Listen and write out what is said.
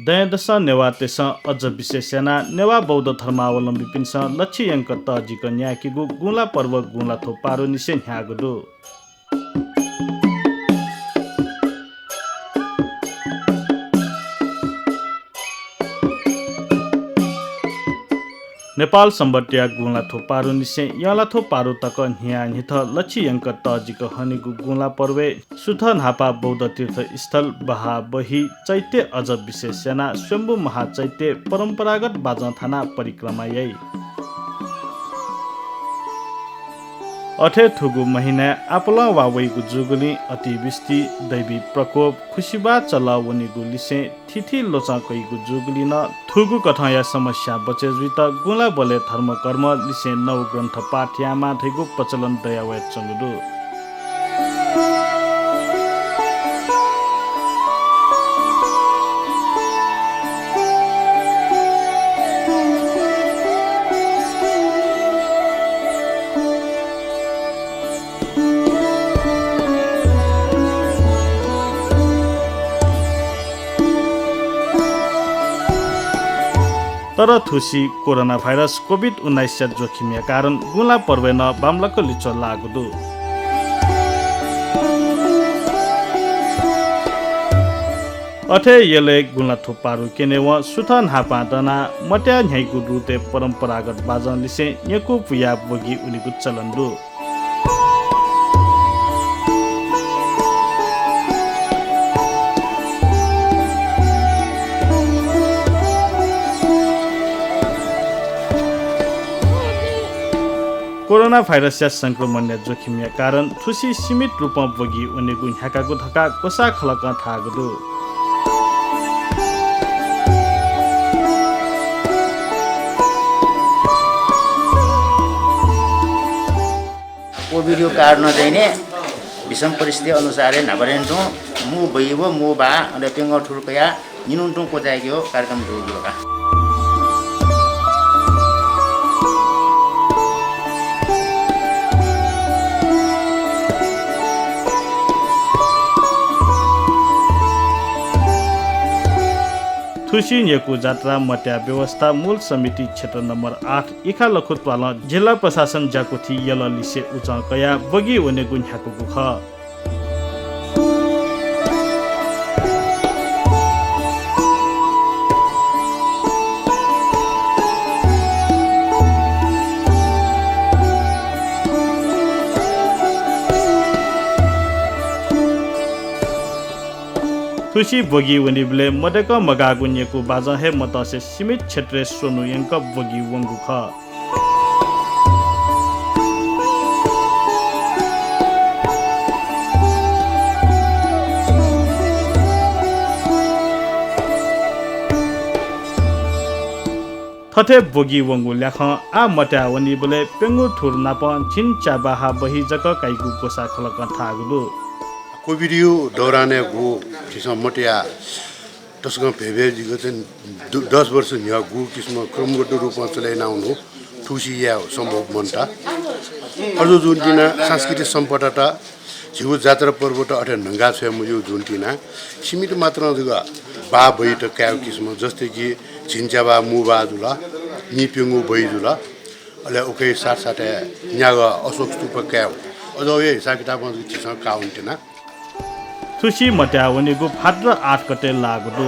दयदश नेवा तेस अझ विशेषना नेवा बौद्ध धर्मावलम्बी पिन्स लक्ष्य यङ्क तजिक न्याकिगु गुला पर्व गुला थो पारो निसे न्यागुदु नेपाल सम्बटिया गुला थो पारो निसे यला थो पारो तक न्या निथ लक्ष्य यङ्क तजिक हनिगु गुला पर्वे सुथ नापा बौद्ध तीर्थ स्थल बहा बही चैत्य अझ विशेषना स्वयम्भू महाचैत्य परम्परागत बाजा थाना परिक्रमा यही अठे थुगु महिना आपला वावैगु जुगुली अतिवृष्टि दैवी प्रकोप खुसीबा चला वनिगु लिसे थिथि लोचा कैगु जुगुली न थुगु कथया समस्या बचेजुत गुला बले धर्म कर्म लिसे नौ ग्रन्थ पाठ्यामा थैगु प्रचलन दयावे चंगुदु तर थुसी कोरोना भाइरस कोभिड-19 जोखिमया कारण गुला पर्वे न बाम्लको लिचो लागुदु अठे येले गुला थुपारु केने व सुथन हापा दना मट्या न्याइगु रुते परम्परागत बाजन लिसे यकु पुया बगी उनिगु चलन्दु कोरोना भाइरस या संक्रमण जोखिम या कारण थुसी सीमित रूपमा बगी उनेगु ह्याकाको धक्का कोसा खलक थागुदु कोभिड कारण चाहिँ नि विषम परिस्थिति अनुसार नभरेन्टो मु बइबो मु बा अनि पेंग ठुरकया निनुन्टो कोजाग्यो कार्यक्रम जोगियोका थुसी यकु जात्रा मट्या व्यवस्था मूल समिति क्षेत्र नम्बर 8 इखा लखुतवाला जिल्ला प्रशासन जाकुथी यल लिसे उच कया बगी वने गुन ह्याकुको ख तुसी बगी वनिबले मडक मगागुन्यको बाजा हे मतसे सीमित क्षेत्र सोनु यंक बगी वंगु ख थथे बगी वंगु ल्याख आ मट्या वनिबले पेंगु ठुर नाप छिन चाबाहा बही जक काइगु कोसा खलक थागुदु कोभिड दौराने गु किस्म मटिया तसको भेभे जिगो चाहिँ 10 वर्ष न्या गु किस्म क्रमगत रूपमा चलाइनाउनु ठुसिया सम्भव मन्टा अझ जुन्टिना सांस्कृतिक सम्पदाता झिउ जात्रा पर्वत अठे नंगा छ मुजु जुन्टिना सीमित मात्रा जुगा बा बैट क्याउ किस्म जस्तै कि झिन्चाबा मुबा जुला निपिङु बै जुला अले ओके साथ साथै न्यागा अशोक स्तूप क्याउ अझ यो हिसाब किताबमा चाहिँ काउन्टिना थुसी मट्या वनिगु भाद्र 8 गते लागुदु